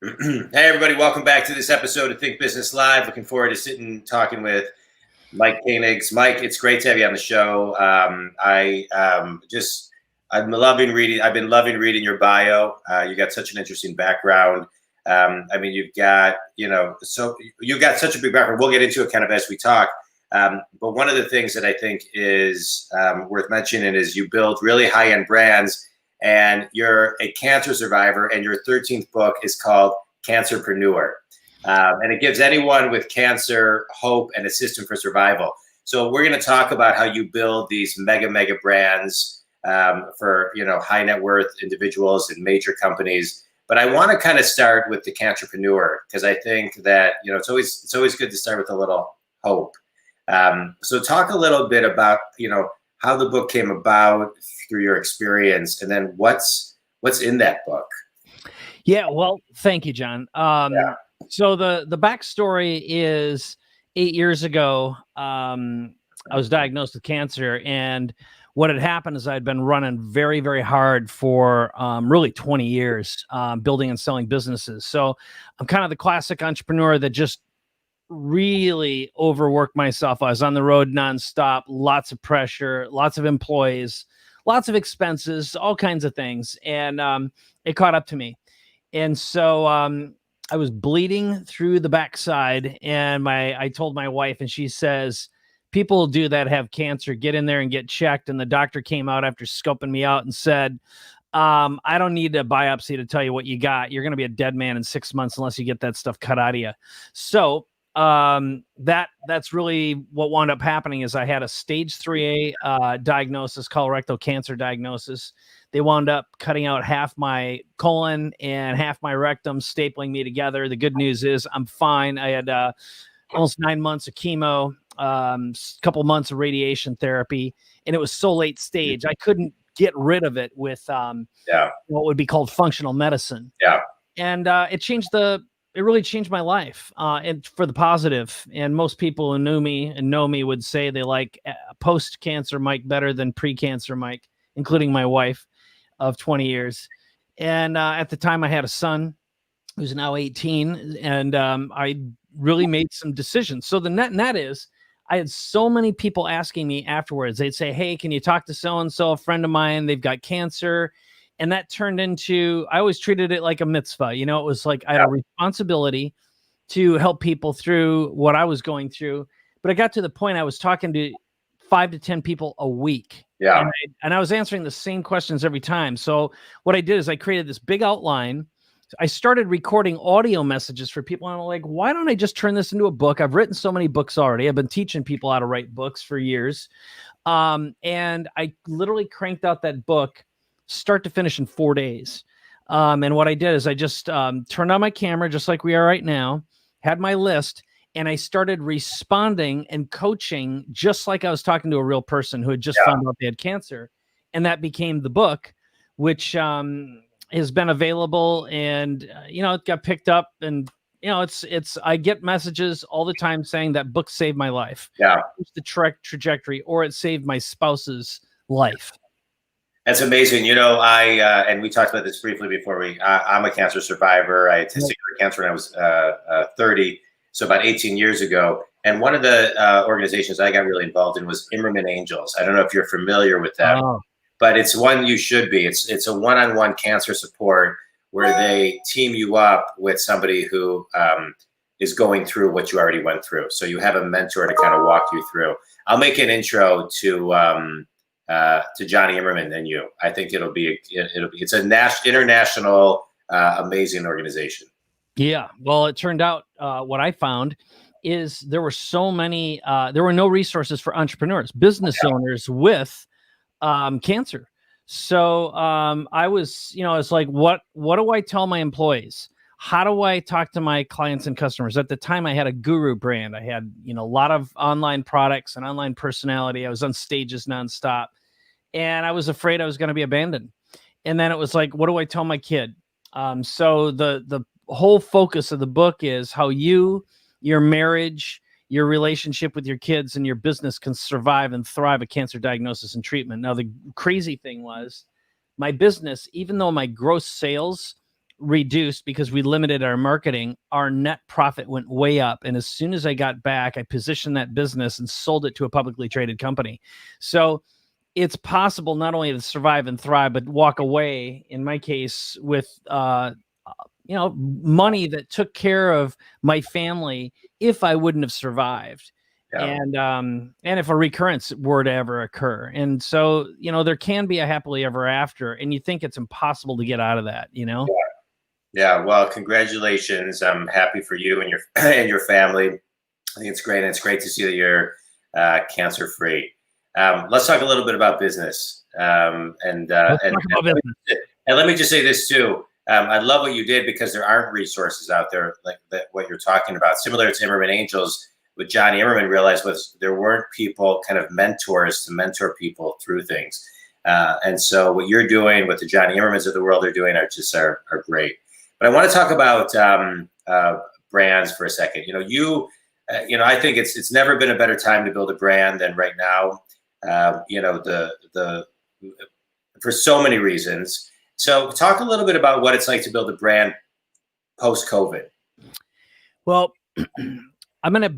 Hey, everybody, welcome back to this episode of Think Business Live. Looking forward to sitting talking with Mike Koenigs. Mike, it's great to have you on the show. I'm loving reading. I've been loving reading your bio. You got such an interesting background. You've got, so you've got such a big background. We'll get into it kind of as we talk. But one of the things that I think is worth mentioning is you build really high-end brands, and you're a cancer survivor, and your 13th book is called Cancerpreneur. And it gives anyone with cancer hope and a system for survival. So we're going to talk about how you build these mega brands for high net worth individuals and major companies. But I want to kind of start with the Cancerpreneur, because I think that it's always good to start with a little hope. So talk a little bit about how the book came about through your experience, and then what's in that book. Yeah, well, thank you, John. So the backstory is 8 years ago, I was diagnosed with cancer, and what had happened is I'd been running very, very hard for really 20 years, building and selling businesses. So I'm kind of the classic entrepreneur that just really overworked myself. I was on the road nonstop, lots of pressure, lots of employees, lots of expenses, all kinds of things. And it caught up to me. And so I was bleeding through the backside, and I told my wife, and she says, people do that have cancer, get in there and get checked. And the doctor came out after scoping me out and said, I don't need a biopsy to tell you what you got. You're going to be a dead man in 6 months unless you get that stuff cut out of you. So that's really what wound up happening. Is I had a stage 3A diagnosis, colorectal cancer diagnosis. They wound up cutting out half my colon and half my rectum, stapling me together. The good news is I'm fine. I had almost 9 months of chemo, a couple months of radiation therapy, and it was so late stage I couldn't get rid of it with what would be called functional medicine. Yeah, and it really changed my life, and for the positive. And most people who knew me and know me would say they like post-cancer Mike better than pre-cancer Mike, including my wife of 20 years. And at the time, I had a son who's now 18, and I really made some decisions. So the net is, I had so many people asking me afterwards. They'd say, hey, can you talk to so-and-so, a friend of mine? They've got cancer. And that turned into, I always treated it like a mitzvah. It was like I had a responsibility to help people through what I was going through. But I got to the point I was talking to 5 to 10 people a week. Yeah. And I was answering the same questions every time. So what I did is I created this big outline. I started recording audio messages for people. And I'm like, why don't I just turn this into a book? I've written so many books already. I've been teaching people how to write books for years. And I literally cranked out that book start to finish in 4 days. And what I did is I just turned on my camera, just like we are right now, had my list, and I started responding and coaching just like I was talking to a real person who had just found out they had cancer. And that became the book, which has been available, and it got picked up, and I get messages all the time saying that book saved my life. Yeah, it's the trajectory, or it saved my spouse's life. That's amazing. And we talked about this briefly before I'm a cancer survivor. I had testicular cancer when I was 30, so about 18 years ago. And one of the organizations I got really involved in was Immerman Angels. I don't know if you're familiar with them, but it's one you should be. It's a one-on-one cancer support where they team you up with somebody who is going through what you already went through. So you have a mentor to kind of walk you through. I'll make an intro to Johnny Immerman and you. I think it's a international amazing organization. Yeah. Well, it turned out what I found is there were so many, there were no resources for entrepreneurs, business owners with cancer. So I was, it's like, what do I tell my employees? How do I talk to my clients and customers? At the time, I had a guru brand. I had, a lot of online products and online personality. I was on stages nonstop. And I was afraid I was going to be abandoned. And then it was like, what do I tell my kid? So the whole focus of the book is how your marriage, your relationship with your kids, and your business can survive and thrive a cancer diagnosis and treatment. Now, the crazy thing was my business, even though my gross sales reduced because we limited our marketing, our net profit went way up. And as soon as I got back, I positioned that business and sold it to a publicly traded company. So it's possible not only to survive and thrive, but walk away, in my case, with money that took care of my family if I wouldn't have survived. Yeah. And if a recurrence were to ever occur. And so, there can be a happily ever after, and you think it's impossible to get out of that, Yeah. Yeah. Well, congratulations. I'm happy for you and your and your family. I think it's great. And it's great to see that you're cancer free. Let's talk a little bit about business. And let me just say this too. I love what you did, because there aren't resources out there like that, what you're talking about. Similar to Immerman Angels, what Johnny Immerman realized was there weren't people, kind of mentors to mentor people through things. And so what you're doing, what the Johnny Immermans of the world are doing, are great. But I want to talk about brands for a second. I think it's never been a better time to build a brand than right now. For so many reasons. So talk a little bit about what it's like to build a brand post-COVID. Well, I'm going to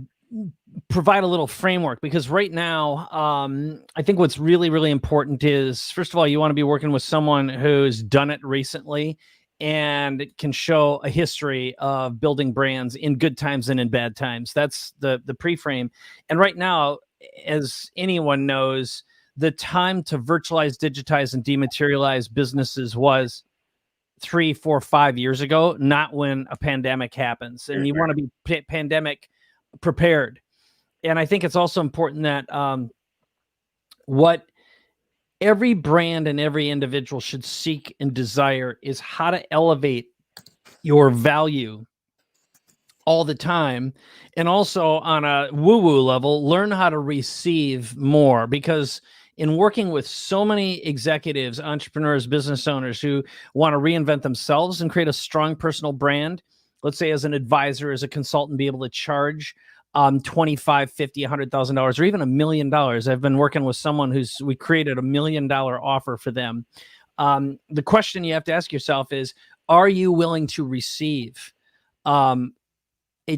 provide a little framework, because right now, I think what's really, really important is, first of all, you want to be working with someone who's done it recently and can show a history of building brands in good times and in bad times. That's the pre-frame. And right now, as anyone knows, the time to virtualize, digitize, and dematerialize businesses was 3, 4, 5 years ago, not when a pandemic happens. And you want to be pandemic prepared. And I think it's also important that what every brand and every individual should seek and desire is how to elevate your value all the time. And also on a woo-woo level, learn how to receive more, because in working with so many executives, entrepreneurs, business owners who want to reinvent themselves and create a strong personal brand, let's say as an advisor, as a consultant, be able to charge $25, $50, $100,000, or even $1 million. I've been working with someone we created $1 million offer for them. The question you have to ask yourself is, are you willing to receive a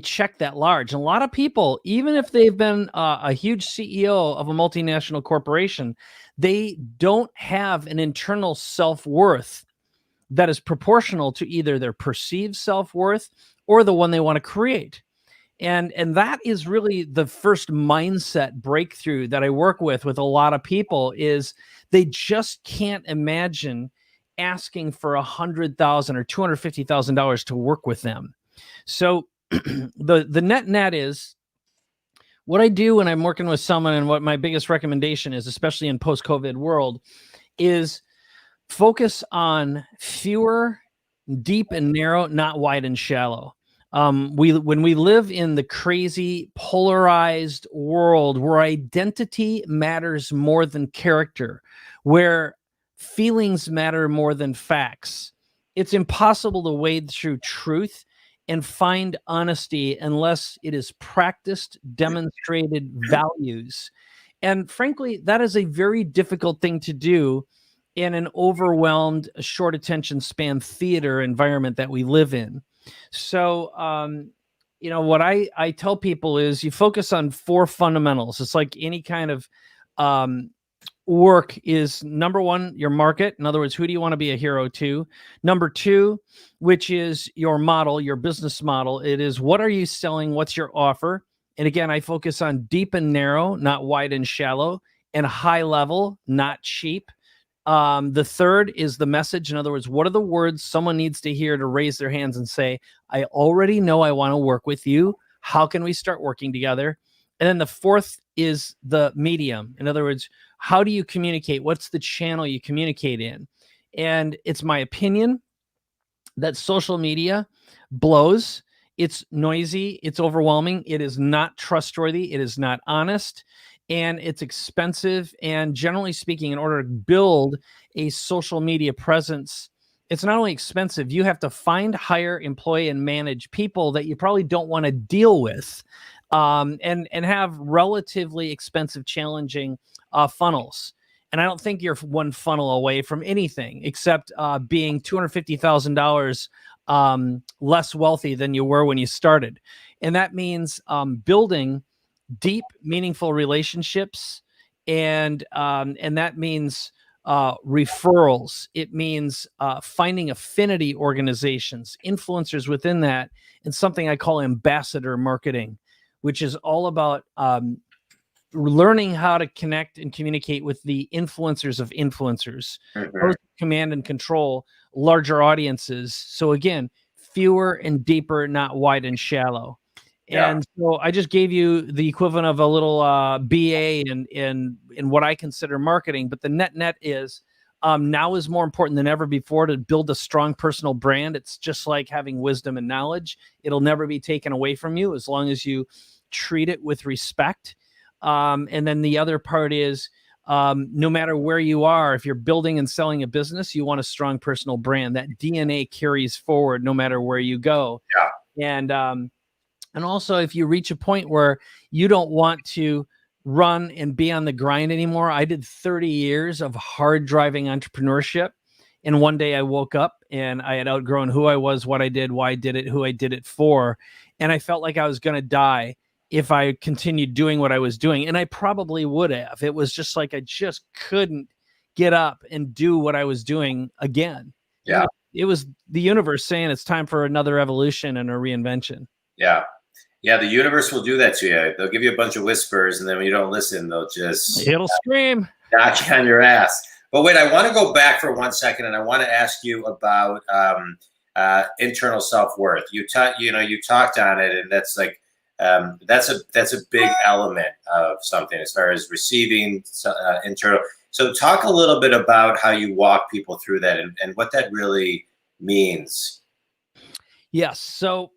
check that large? And a lot of people, even if they've been a huge CEO of a multinational corporation, they don't have an internal self-worth that is proportional to either their perceived self-worth or the one they want to create. And that is really the first mindset breakthrough that I work with a lot of people, is they just can't imagine asking for $100,000 or $250,000 to work with them. So the net is, what I do when I'm working with someone, and what my biggest recommendation is, especially in post-COVID world, is focus on fewer, deep and narrow, not wide and shallow. When we live in the crazy polarized world where identity matters more than character, where feelings matter more than facts, it's impossible to wade through truth and find honesty unless it is practiced, demonstrated values. And frankly, that is a very difficult thing to do in an overwhelmed, short attention span theater environment that we live in. So, what I tell people is, you focus on 4 fundamentals. It's like any kind of work is, number 1, your market. In other words, who do you want to be a hero to? Number 2, which is your model, your business model. It is, what are you selling? What's your offer? And again, I focus on deep and narrow, not wide and shallow, and high level, not cheap. The third is the message. In other words, what are the words someone needs to hear to raise their hands and say, I already know I want to work with you. How can we start working together? And then the fourth is the medium. In other words, how do you communicate? What's the channel you communicate in? And it's my opinion that social media blows. It's noisy. It's overwhelming. It is not trustworthy. It is not honest. And it's expensive. And generally speaking, in order to build a social media presence, it's not only expensive, you have to find, hire, employ, and manage people that you probably don't want to deal with, and have relatively expensive, challenging funnels. And I don't think you're one funnel away from anything except being $250,000 less wealthy than you were when you started. And that means building deep, meaningful relationships, and that means referrals. It means finding affinity organizations, influencers within that, and something I call ambassador marketing, which is all about learning how to connect and communicate with the influencers of influencers, those command and control larger audiences. So again, fewer and deeper, not wide and shallow. And so I just gave you the equivalent of a little BA in what I consider marketing. But the net is now is more important than ever before to build a strong personal brand. It's just like having wisdom and knowledge. It'll never be taken away from you as long as you treat it with respect. And then the other part is no matter where you are, if you're building and selling a business, you want a strong personal brand. That DNA carries forward no matter where you go. And also, if you reach a point where you don't want to run and be on the grind anymore, I did 30 years of hard driving entrepreneurship. And one day I woke up and I had outgrown who I was, what I did, why I did it, who I did it for. And I felt like I was going to die if I continued doing what I was doing. And I probably would have. It was just like I just couldn't get up and do what I was doing again. Yeah. It was the universe saying it's time for another evolution and a reinvention. Yeah. Yeah, the universe will do that to you. They'll give you a bunch of whispers, and then when you don't listen, they'll just it'll scream, knock you on your ass. But wait, I want to go back for 1 second, and I want to ask you about internal self-worth. You talked on it, and that's like that's a big element of something as far as receiving internal. So talk a little bit about how you walk people through that and what that really means. Yes. So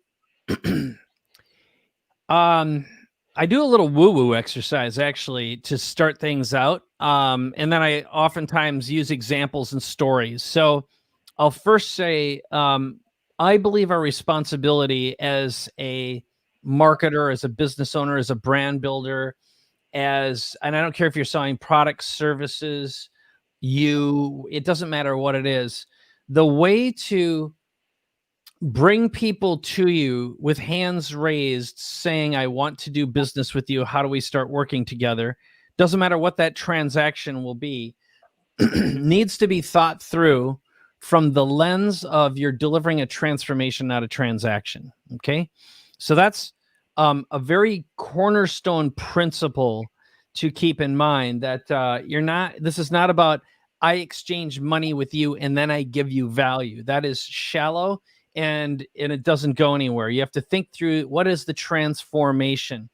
I do a little woo-woo exercise actually to start things out. And then I oftentimes use examples and stories. So I'll first say, I believe our responsibility as a marketer, as a business owner, as a brand builder, and I don't care if you're selling products, services, it doesn't matter what it is. The way to bring people to you with hands raised saying, I want to do business with you. How do we start working together? Doesn't matter what that transaction will be, needs to be thought through from the lens of you're delivering a transformation, not a transaction. Okay. So that's a very cornerstone principle to keep in mind, that this is not about I exchange money with you and then I give you value. That is shallow. And it doesn't go anywhere. You have to think through, what is the transformation?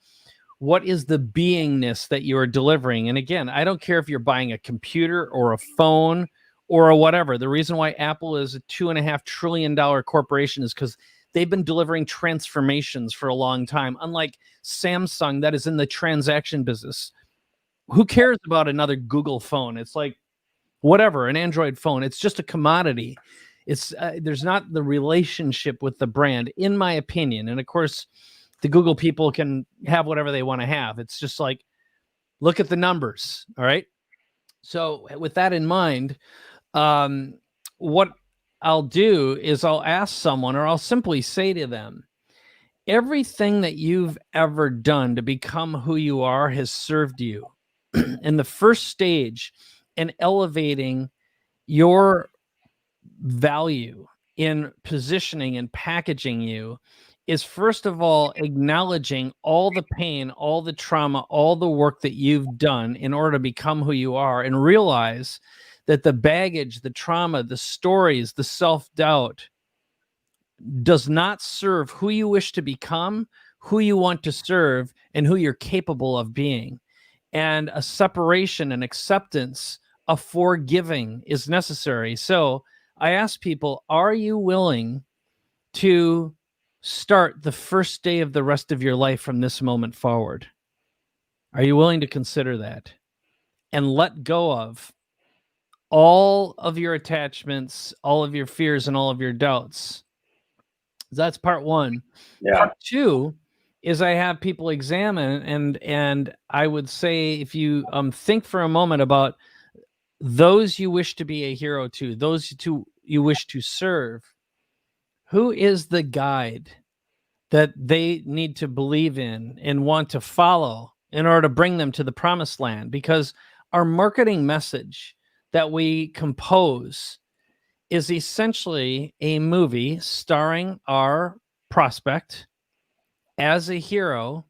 What is the beingness that you are delivering? And again, I don't care if you're buying a computer or a phone or a whatever. The reason why Apple is a $2.5 trillion corporation is because they've been delivering transformations for a long time. Unlike Samsung, that is in the transaction business. Who cares about another Google phone? It's like, whatever, an Android phone. It's just a commodity. It's there's not the relationship with the brand, in my opinion. And of course, the Google people can have whatever they want to have. It's just like, look at the numbers. All right. So with that in mind, what I'll do is I'll ask someone, or I'll simply say to them, everything that you've ever done to become who you are has served you. And the first stage in elevating your value in positioning and packaging you is, first of all, acknowledging all the pain, all the trauma, all the work that you've done in order to become who you are, and realize that the baggage, the trauma, the stories, the self-doubt does not serve who you wish to become, who you want to serve, and who you're capable of being. And a separation and acceptance, a forgiving is necessary. So I ask people, are you willing to start the first day of the rest of your life from this moment forward? Are you willing to consider that and let go of all of your attachments, all of your fears, and all of your doubts? That's part one. Yeah. Part two is I have people examine, and I would say, if you think for a moment about those you wish to be a hero to, those you wish to serve, who is the guide that they need to believe in and want to follow in order to bring them to the promised land? Because our marketing message that we compose is essentially a movie starring our prospect as a hero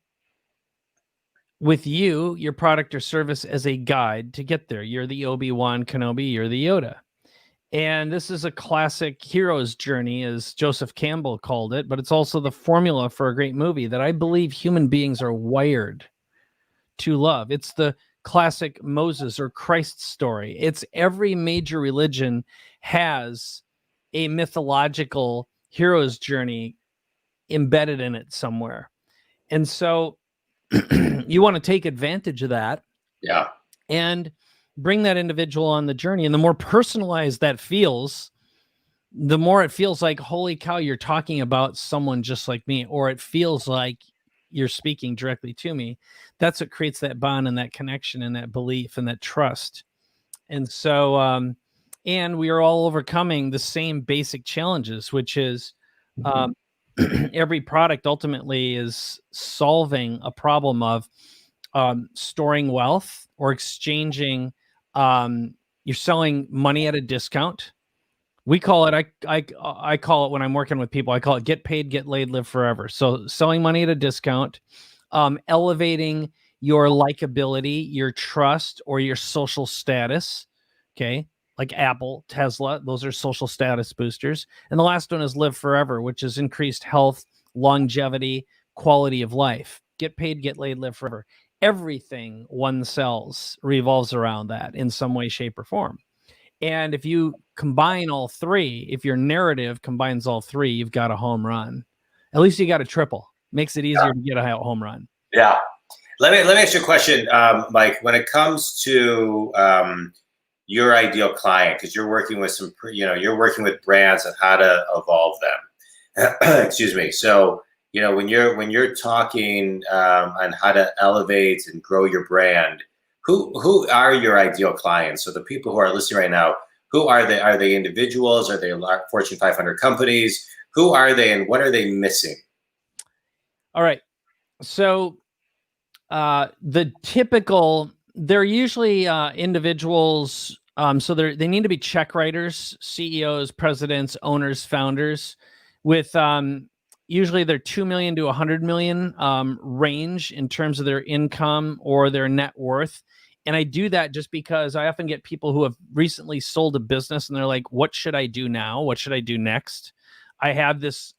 with you, your product or service, as a guide to get there. You're the Obi-Wan Kenobi, you're the Yoda. And this is a classic hero's journey, as Joseph Campbell called it, but it's also the formula for a great movie that I believe human beings are wired to love. It's the classic Moses or Christ story. It's every major religion has a mythological hero's journey embedded in it somewhere. And so you want to take advantage of that. Yeah. And bring that individual on the journey. And the more personalized that feels, the more it feels like, holy cow, you're talking about someone just like me, or it feels like you're speaking directly to me. That's what creates that bond and that connection and that belief and that trust. And so, and we are all overcoming the same basic challenges, which is every product ultimately is solving a problem of storing wealth or exchanging. You're selling money at a discount. We call it, I call it, when I'm working with people, I call it get paid, get laid, live forever. So selling money at a discount, elevating your likability, your trust, or your social status. Okay. Like Apple, Tesla, those are social status boosters. And the last one is live forever, which is increased health, longevity, quality of life. Get paid, get laid, live forever. Everything one sells revolves around that in some way, shape, or form. And if you combine all three, if your narrative combines all three, you've got a home run. At least you got a triple. Makes it easier to get a home run. Yeah. Let me ask you a question, Mike. When it comes to your ideal client, because you're working with you're working with brands and how to evolve them. Excuse me. So, when you're talking on how to elevate and grow your brand, who are your ideal clients? So the people who are listening right now, who are they? Are they individuals? Are they Fortune 500 companies? Who are they, and what are they missing? All right. So they're usually individuals. So they need to be check writers, CEOs, presidents, owners, founders, with usually their 2 million to 100 million range in terms of their income or their net worth. And I do that just because I often get people who have recently sold a business and they're like, what should I do now? What should I do next? I have this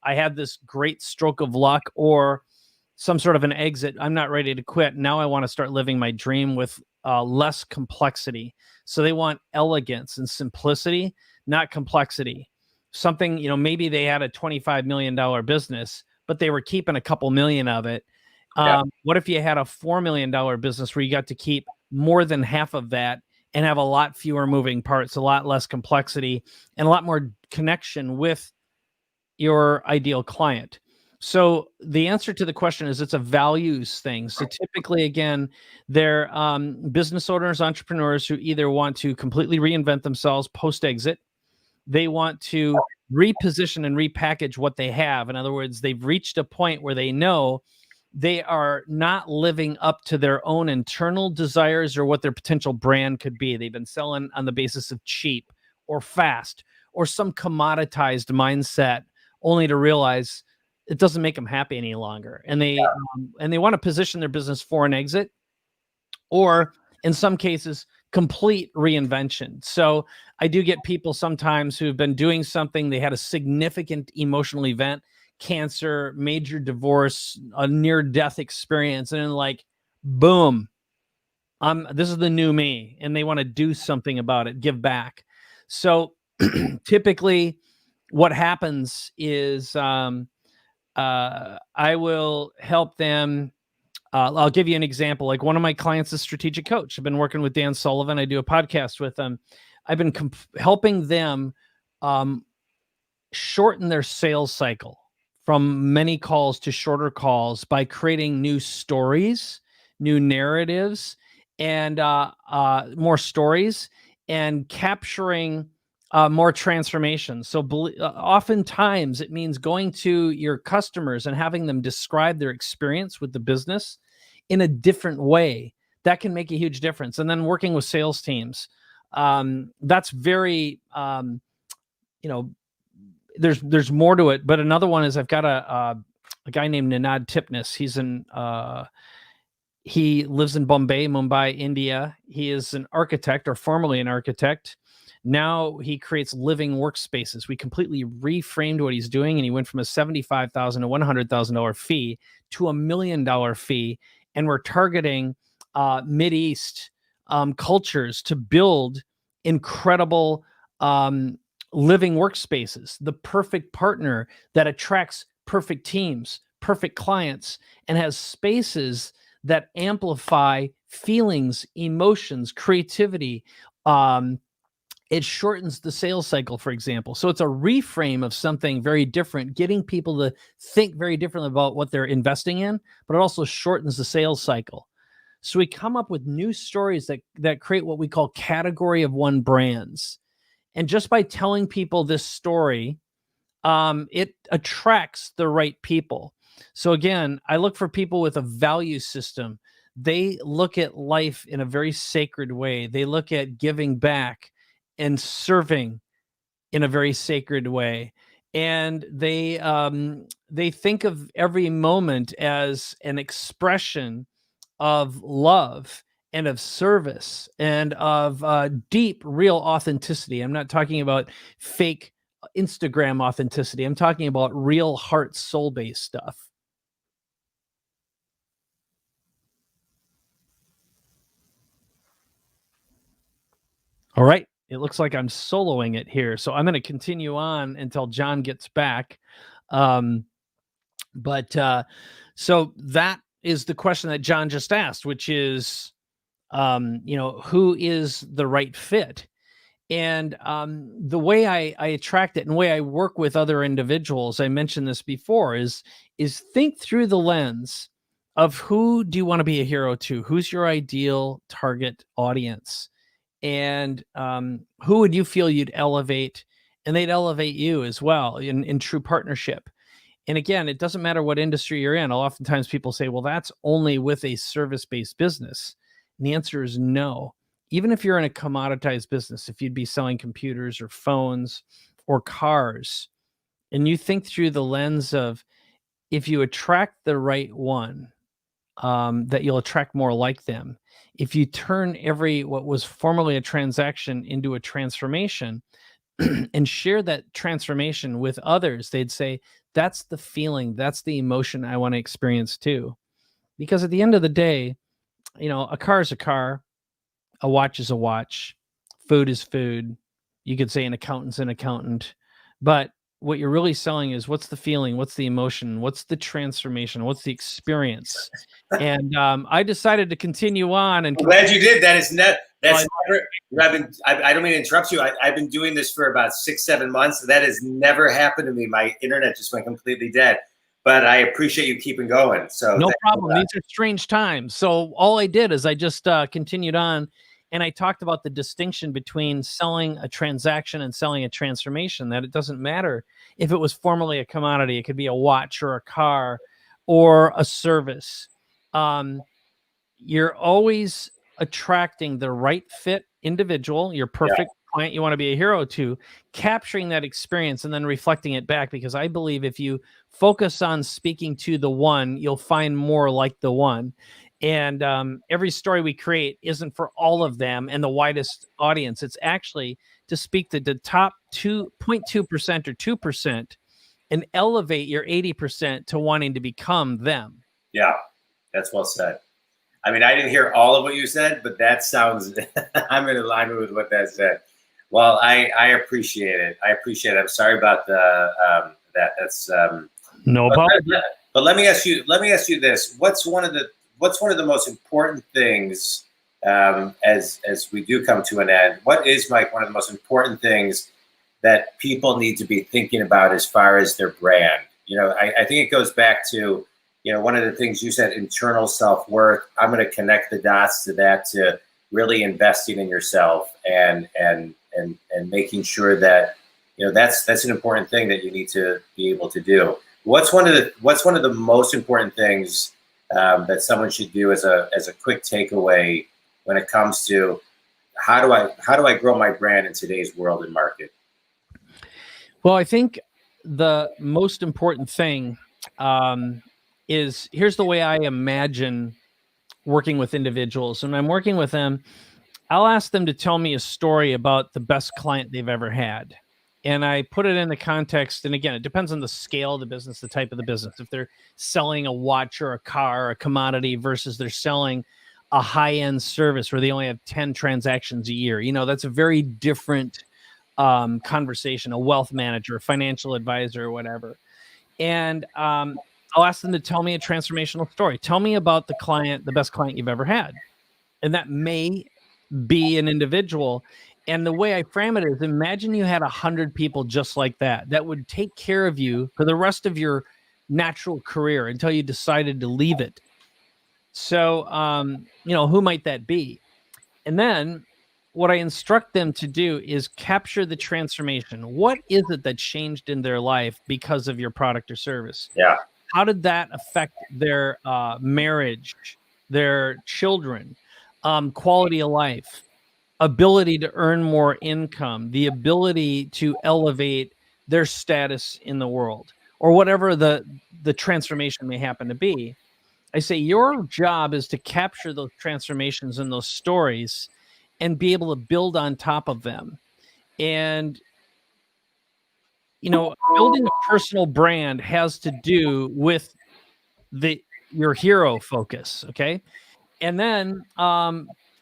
great stroke of luck or some sort of an exit. I'm not ready to quit. Now I want to start living my dream with less complexity. So they want elegance and simplicity, not complexity. Something, maybe they had a $25 million business, but they were keeping a couple million of it. What if you had a $4 million business where you got to keep more than half of that and have a lot fewer moving parts, a lot less complexity, and a lot more connection with your ideal client? So the answer to the question is it's a values thing. So typically, again, they're business owners, entrepreneurs who either want to completely reinvent themselves post-exit. They want to reposition and repackage what they have. In other words, they've reached a point where they know they are not living up to their own internal desires or what their potential brand could be. They've been selling on the basis of cheap or fast or some commoditized mindset, only to realize it doesn't make them happy any longer. And they want to position their business for an exit, or in some cases, complete reinvention. So I do get people sometimes who've been doing something. They had a significant emotional event, cancer, major divorce, a near-death experience, and then like, boom, this is the new me, and they want to do something about it, give back. So typically what happens is I will help them. I'll give you an example. Like one of my clients is a strategic coach. I've been working with Dan Sullivan. I do a podcast with them. I've been helping them shorten their sales cycle from many calls to shorter calls by creating new stories, new narratives, and more stories, and capturing more transformation. So oftentimes it means going to your customers and having them describe their experience with the business in a different way. That can make a huge difference. And then working with sales teams, that's very, there's more to it. But another one is I've got a guy named Ninad Tipnis. He lives in Mumbai, India. He is an architect, or formerly an architect. Now he creates living workspaces. We completely reframed what he's doing, and he went from a $75,000 to $100,000 fee to $1 million fee. And we're targeting Mideast cultures to build incredible living workspaces, the perfect partner that attracts perfect teams, perfect clients, and has spaces that amplify feelings, emotions, creativity. It shortens the sales cycle, for example. So it's a reframe of something very different, getting people to think very differently about what they're investing in, but it also shortens the sales cycle. So we come up with new stories that create what we call category of one brands. And just by telling people this story, it attracts the right people. So again, I look for people with a value system. They look at life in a very sacred way. They look at giving back and serving in a very sacred way. And they think of every moment as an expression of love and of service and of deep, real authenticity. I'm not talking about fake Instagram authenticity. I'm talking about real heart, soul-based stuff. All right. It looks like I'm soloing it here. So I'm going to continue on until John gets back. So that is the question that John just asked, which is, who is the right fit? And the way I attract it and the way I work with other individuals, I mentioned this before, is think through the lens of who do you want to be a hero to? Who's your ideal target audience? And who would you feel you'd elevate? And they'd elevate you as well in true partnership. And again, it doesn't matter what industry you're in. Oftentimes people say, well, that's only with a service-based business. And the answer is no. Even if you're in a commoditized business, if you'd be selling computers or phones or cars, and you think through the lens of if you attract the right one, that you'll attract more like them. If you turn what was formerly a transaction into a transformation and share that transformation with others, they'd say, that's the feeling, that's the emotion I want to experience too. Because at the end of the day, a car is a car, a watch is a watch, food is food. You could say an accountant's an accountant, but what you're really selling is what's the feeling, what's the emotion, what's the transformation, what's the experience. And I decided to continue on. And I'm glad you did. That's never. I don't mean to interrupt you. I've been doing this for about 6-7 months. That has never happened to me. My internet just went completely dead. But I appreciate you keeping going. So no problem. These are strange times. So all I did is I just continued on, and I talked about the distinction between selling a transaction and selling a transformation, that it doesn't matter if it was formerly a commodity. It could be a watch or a car or a service. You're always attracting the right fit individual, your perfect client you want to be a hero to, capturing that experience and then reflecting it back. Because I believe if you focus on speaking to the one, you'll find more like the one. And every story we create isn't for all of them and the widest audience. It's actually to speak to the top 2.2% or 2% and elevate your 80% to wanting to become them. Yeah, that's well said. I mean, I didn't hear all of what you said, but that sounds, I'm in alignment with what that said. Well, I appreciate it. I appreciate it. I'm sorry about that. That's no problem. But let me ask you this. What's one of the most important things as we do come to an end? What is, Mike, one of the most important things that people need to be thinking about as far as their brand? I think it goes back to, one of the things you said, internal self-worth. I'm going to connect the dots to that, to, really investing in yourself and making sure that, that's an important thing that you need to be able to do. What's one of the most important things that someone should do as a quick takeaway when it comes to how do I grow my brand in today's world and market? Well, I think the most important thing is, here's the way I imagine working with individuals. When I'm working with them, I'll ask them to tell me a story about the best client they've ever had. And I put it in the context, and again, it depends on the scale of the business, the type of the business. If they're selling a watch or a car or a commodity versus they're selling a high-end service where they only have 10 transactions a year, that's a very different conversation. A wealth manager, a financial advisor, or whatever. And I'll ask them to tell me a transformational story. Tell me about the client, the best client you've ever had. And that may be an individual. And the way I frame it is, imagine you had 100 people just like that would take care of you for the rest of your natural career until you decided to leave it. So, who might that be? And then what I instruct them to do is capture the transformation. What is it that changed in their life because of your product or service? Yeah. How did that affect their marriage, their children, quality of life, ability to earn more income, the ability to elevate their status in the world, or whatever the transformation may happen to be? I say your job is to capture those transformations and those stories and be able to build on top of them. And, building a personal brand has to do with your hero focus. Okay. And then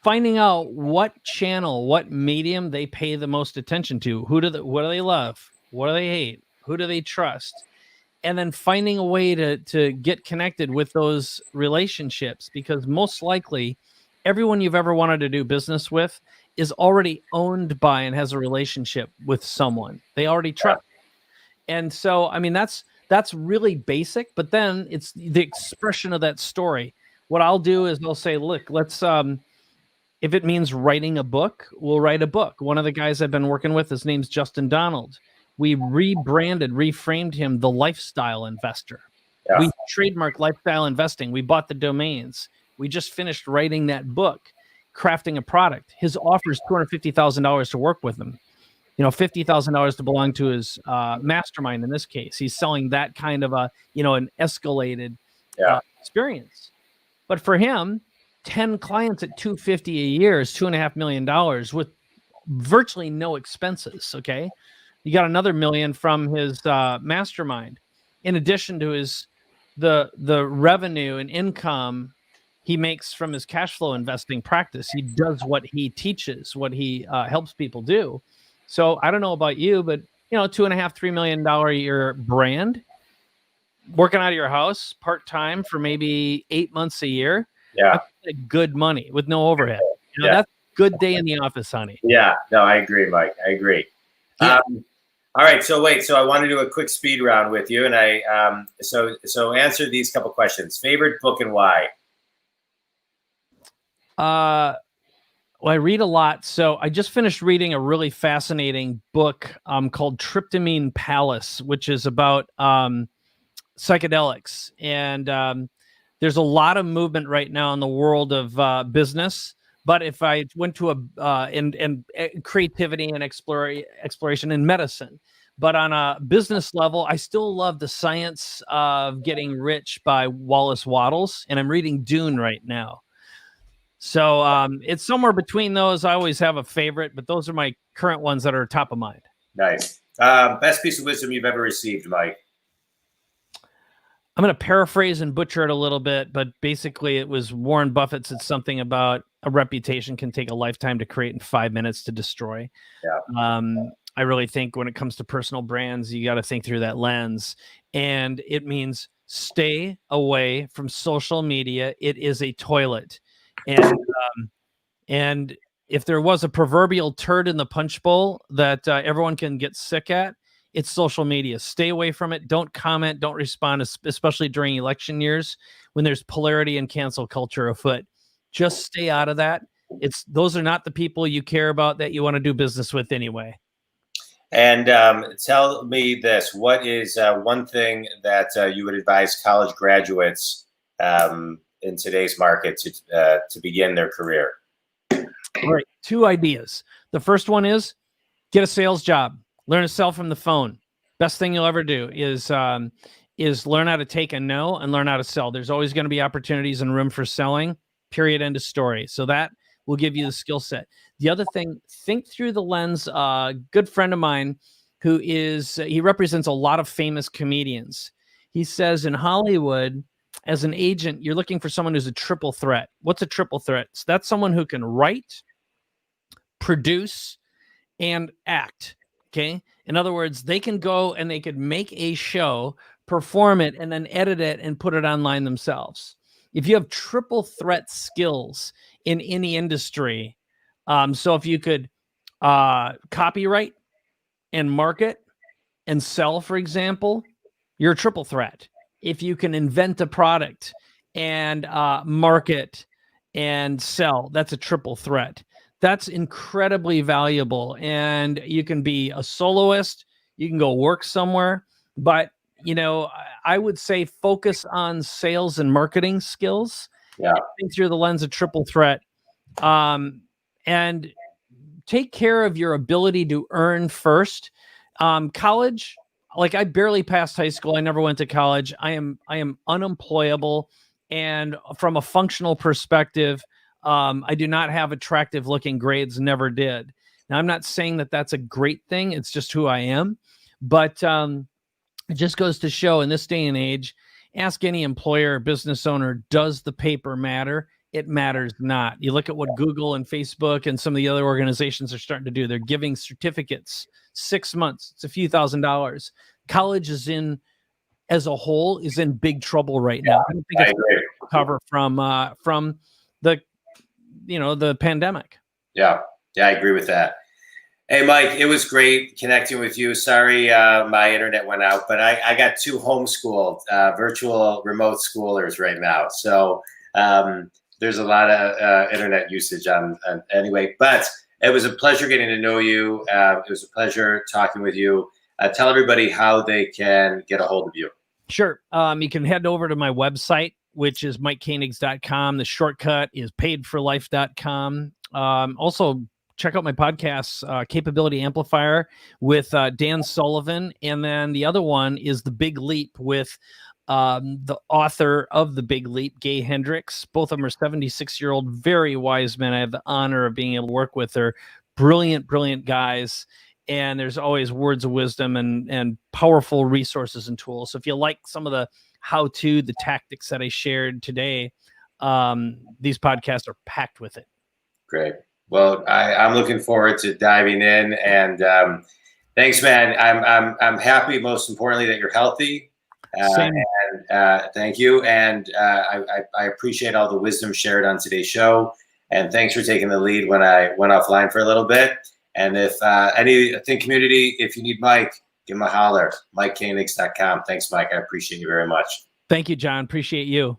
finding out what channel, what medium they pay the most attention to. What do they love? What do they hate? Who do they trust? And then finding a way to get connected with those relationships, because most likely everyone you've ever wanted to do business with is already owned by and has a relationship with someone they already trust. And so, I mean, that's really basic, but then it's the expression of that story. What I'll do is I'll say, look, let's, if it means writing a book, we'll write a book. One of the guys I've been working with, his name's Justin Donald. We reframed him the lifestyle investor. Yeah. We trademarked lifestyle investing. We bought the domains. We just finished writing that book, crafting a product. His offer is $250,000 to work with him. $50,000 to belong to his mastermind. In this case, he's selling that kind of an escalated experience. But for him, 10 clients at $250 a year is $2.5 million with virtually no expenses. Okay. You got another $1 million from his mastermind, in addition to the revenue and income he makes from his cash flow investing practice. He does what he teaches, what he helps people do. So I don't know about you, but $2.5-3 million a year brand, working out of your house part-time for maybe 8 months a year. Yeah. That's good money with no overhead. That's a good day in the office, honey. Yeah, no, I agree, Mike. I agree. Yeah. All right. So I want to do a quick speed round with you. And so answer these couple questions. Favorite book and why? Well, I read a lot. So I just finished reading a really fascinating book called Tryptamine Palace, which is about psychedelics. And there's a lot of movement right now in the world of business. But if I went to and creativity and exploration in medicine, but on a business level, I still love The Science of Getting Rich by Wallace Wattles. And I'm reading Dune right now. So it's somewhere between those. I always have a favorite, but those are my current ones that are top of mind. Nice. Best piece of wisdom you've ever received, Mike? I'm going to paraphrase and butcher it a little bit, but basically it was Warren Buffett said something about a reputation can take a lifetime to create and 5 minutes to destroy. Yeah. I really think when it comes to personal brands, you got to think through that lens. And it means stay away from social media. It is a toilet. And if there was a proverbial turd in the punch bowl that everyone can get sick at, it's social media. Stay away from it. Don't comment. Don't respond, especially during election years when there's polarity and cancel culture afoot. Just stay out of that. those are not the people you care about that you want to do business with anyway. And tell me this: what is one thing that you would advise college graduates in today's market to begin their career? All right, 2 ideas. The first one is get a sales job. Learn to sell from the phone. Best thing you'll ever do is learn how to take a no and learn how to sell. There's always going to be opportunities and room for selling. Period. End of story. So that will give you the skill set. The other thing, think through the lens. A good friend of mine who he represents a lot of famous comedians. He says in Hollywood, as an agent, you're looking for someone who's a triple threat. What's a triple threat? So that's someone who can write, produce, and act. Okay. In other words, they can go and they could make a show, perform it, and then edit it and put it online themselves. If you have triple threat skills in any industry, so if you could copyright and market and sell, for example, you're a triple threat. If you can invent a product and market and sell, that's a triple threat. That's incredibly valuable. And you can be a soloist, you can go work somewhere, but I would say focus on sales and marketing skills. Yeah. Think through the lens of triple threat. And take care of your ability to earn first. College, like I barely passed high school. I never went to college. I am unemployable. And from a functional perspective, I do not have attractive looking grades, never did. Now, I'm not saying that that's a great thing. It's just who I am. But it just goes to show in this day and age, ask any employer or business owner, does the paper matter? It matters not. You look at what Google and Facebook and some of the other organizations are starting to do. They're giving certificates, 6 months. It's a few $1,000s. College as a whole is in big trouble right now. I don't think it's recover from the pandemic. Yeah, I agree with that. Hey, Mike, it was great connecting with you. Sorry, my internet went out, but I got 2 homeschooled, virtual remote schoolers right now. So there's a lot of internet usage on anyway, but it was a pleasure getting to know you. It was a pleasure talking with you. Tell everybody how they can get a hold of you. Sure. You can head over to my website, which is MikeKoenigs.com. The shortcut is paidforlife.com. Also, check out my podcast, Capability Amplifier, with Dan Sullivan. And then the other one is The Big Leap with the author of The Big Leap, Gay Hendricks. Both of them are 76-year-old, very wise men. I have the honor of being able to work with. They're brilliant, brilliant guys. And there's always words of wisdom and powerful resources and tools. So if you like some of the how-to, the tactics that I shared today, these podcasts are packed with it. Great. Well, I'm looking forward to diving in, and thanks, man. I'm happy, most importantly, that you're healthy. Thank you, and I appreciate all the wisdom shared on today's show. And thanks for taking the lead when I went offline for a little bit. And if anything, community, if you need Mike, give him a holler. MikeKoenigs.com. Thanks, Mike. I appreciate you very much. Thank you, John. Appreciate you.